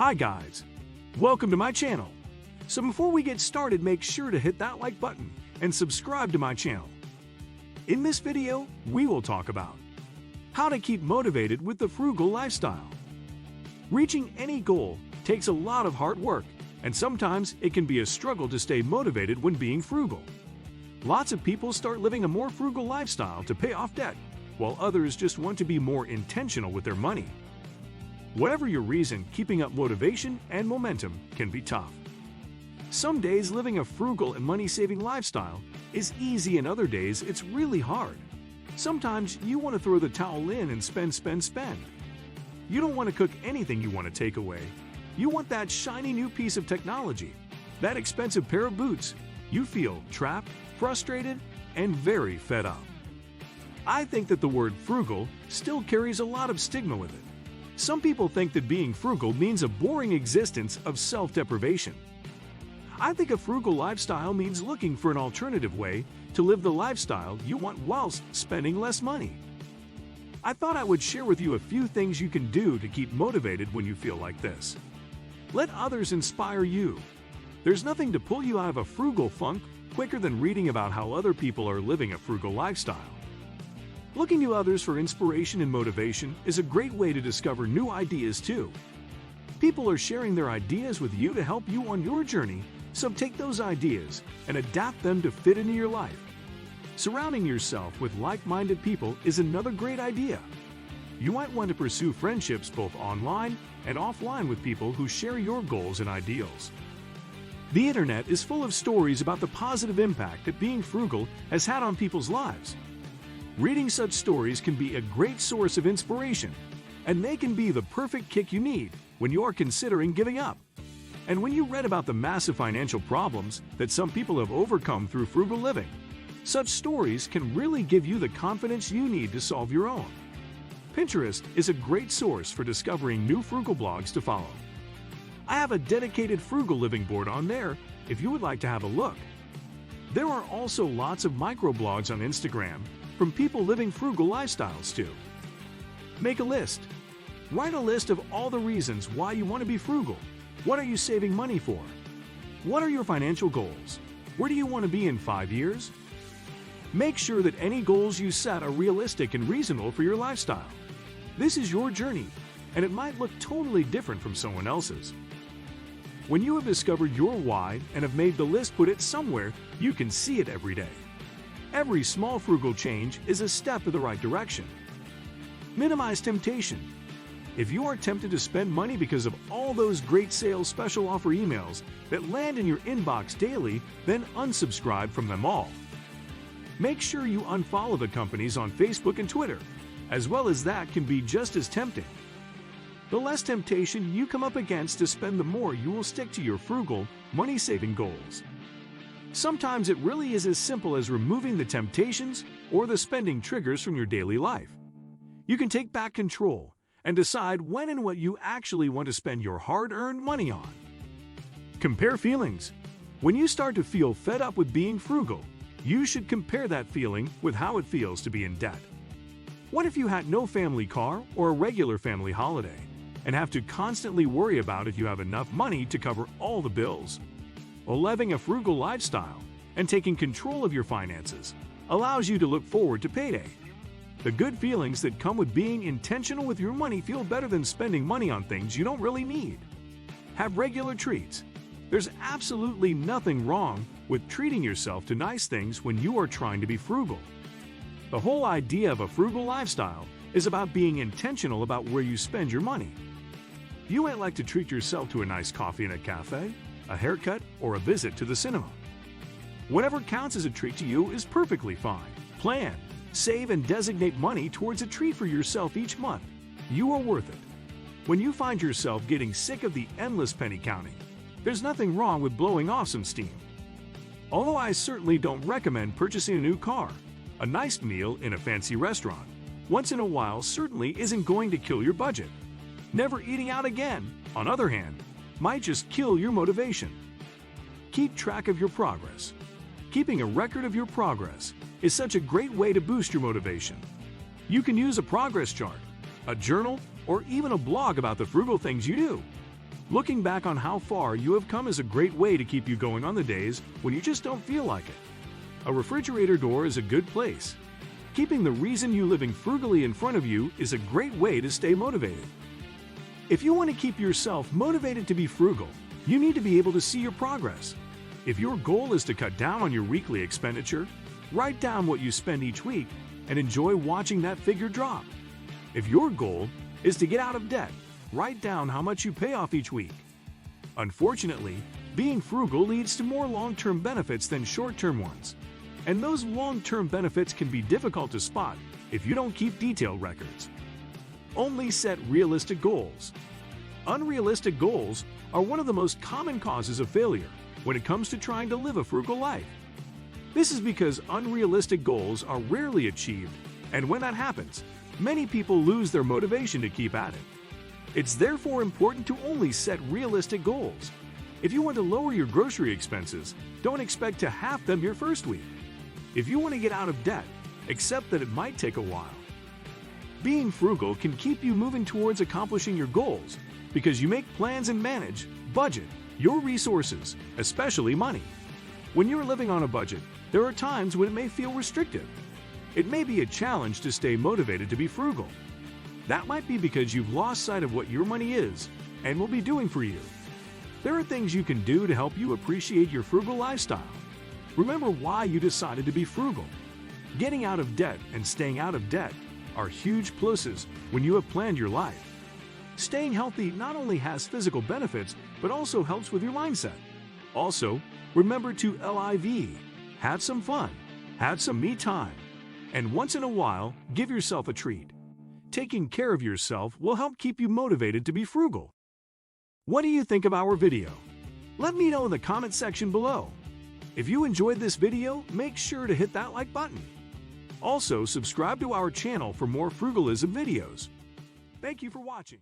Hi guys, welcome to my channel. So before we get started, make sure to hit that like button and subscribe to my channel. In this video, we will talk about how to keep motivated with the frugal lifestyle. Reaching any goal takes a lot of hard work, and sometimes it can be a struggle to stay motivated when being frugal. Lots of people start living a more frugal lifestyle to pay off debt, while others just want to be more intentional with their money. Whatever your reason, keeping up motivation and momentum can be tough. Some days living a frugal and money-saving lifestyle is easy, and other days it's really hard. Sometimes you want to throw the towel in and spend. You don't want to cook anything you want to take away. You want that shiny new piece of technology, that expensive pair of boots. You feel trapped, frustrated, and very fed up. I think that the word frugal still carries a lot of stigma with it. Some people think that being frugal means a boring existence of self-deprivation. I think a frugal lifestyle means looking for an alternative way to live the lifestyle you want whilst spending less money. I thought I would share with you a few things you can do to keep motivated when you feel like this. Let others inspire you. There's nothing to pull you out of a frugal funk quicker than reading about how other people are living a frugal lifestyle. Looking to others for inspiration and motivation is a great way to discover new ideas too. People are sharing their ideas with you to help you on your journey, so take those ideas and adapt them to fit into your life. Surrounding yourself with like-minded people is another great idea. You might want to pursue friendships both online and offline with people who share your goals and ideals. The internet is full of stories about the positive impact that being frugal has had on people's lives. Reading such stories can be a great source of inspiration, and they can be the perfect kick you need when you are considering giving up. And when you read about the massive financial problems that some people have overcome through frugal living, such stories can really give you the confidence you need to solve your own. Pinterest is a great source for discovering new frugal blogs to follow. I have a dedicated frugal living board on there if you would like to have a look. There are also lots of microblogs on Instagram from people living frugal lifestyles too. Make a list. Write a list of all the reasons why you want to be frugal. What are you saving money for? What are your financial goals? Where do you want to be in 5 years? Make sure that any goals you set are realistic and reasonable for your lifestyle. This is your journey, and it might look totally different from someone else's. When you have discovered your why and have made the list, put it somewhere you can see it every day. Every small frugal change is a step in the right direction. Minimize temptation. If you are tempted to spend money because of all those great sales special offer emails that land in your inbox daily, then unsubscribe from them all. Make sure you unfollow the companies on Facebook and Twitter, as well as that can be just as tempting. The less temptation you come up against to spend, the more you will stick to your frugal, money-saving goals. Sometimes it really is as simple as removing the temptations or the spending triggers from your daily life. You can take back control and decide when and what you actually want to spend your hard-earned money on. Compare feelings. When you start to feel fed up with being frugal, you should compare that feeling with how it feels to be in debt. What if you had no family car or a regular family holiday and have to constantly worry about if you have enough money to cover all the bills? Well, living a frugal lifestyle and taking control of your finances allows you to look forward to payday. The good feelings that come with being intentional with your money feel better than spending money on things you don't really need. Have regular treats. There's absolutely nothing wrong with treating yourself to nice things when you are trying to be frugal. The whole idea of a frugal lifestyle is about being intentional about where you spend your money. You might like to treat yourself to a nice coffee in a cafe, a haircut, or a visit to the cinema. Whatever counts as a treat to you is perfectly fine. Plan, save, and designate money towards a treat for yourself each month. You are worth it. When you find yourself getting sick of the endless penny counting, there's nothing wrong with blowing off some steam. Although I certainly don't recommend purchasing a new car, a nice meal in a fancy restaurant once in a while certainly isn't going to kill your budget. Never eating out again, on the other hand, might just kill your motivation. Keep track of your progress. Keeping a record of your progress is such a great way to boost your motivation. You can use a progress chart, a journal, or even a blog about the frugal things you do. Looking back on how far you have come is a great way to keep you going on the days when you just don't feel like it. A refrigerator door is a good place. Keeping the reason you living frugally in front of you is a great way to stay motivated. If you want to keep yourself motivated to be frugal, you need to be able to see your progress. If your goal is to cut down on your weekly expenditure, write down what you spend each week and enjoy watching that figure drop. If your goal is to get out of debt, write down how much you pay off each week. Unfortunately, being frugal leads to more long-term benefits than short-term ones. And those long-term benefits can be difficult to spot if you don't keep detailed records. Only set realistic goals. Unrealistic goals are one of the most common causes of failure when it comes to trying to live a frugal life. This is because unrealistic goals are rarely achieved, and when that happens, many people lose their motivation to keep at it. It's therefore important to only set realistic goals. If you want to lower your grocery expenses, don't expect to halve them your first week. If you want to get out of debt, accept that it might take a while. Being frugal can keep you moving towards accomplishing your goals because you make plans and budget your resources, especially money. When you're living on a budget, there are times when it may feel restrictive. It may be a challenge to stay motivated to be frugal. That might be because you've lost sight of what your money is and will be doing for you. There are things you can do to help you appreciate your frugal lifestyle. Remember why you decided to be frugal. Getting out of debt and staying out of debt are huge pluses when you have planned your life. Staying healthy not only has physical benefits, but also helps with your mindset. Also, remember to live, have some fun, have some me time, and once in a while, give yourself a treat. Taking care of yourself will help keep you motivated to be frugal. What do you think of our video? Let me know in the comment section below. If you enjoyed this video, make sure to hit that like button. Also, subscribe to our channel for more frugalism videos. Thank you for watching.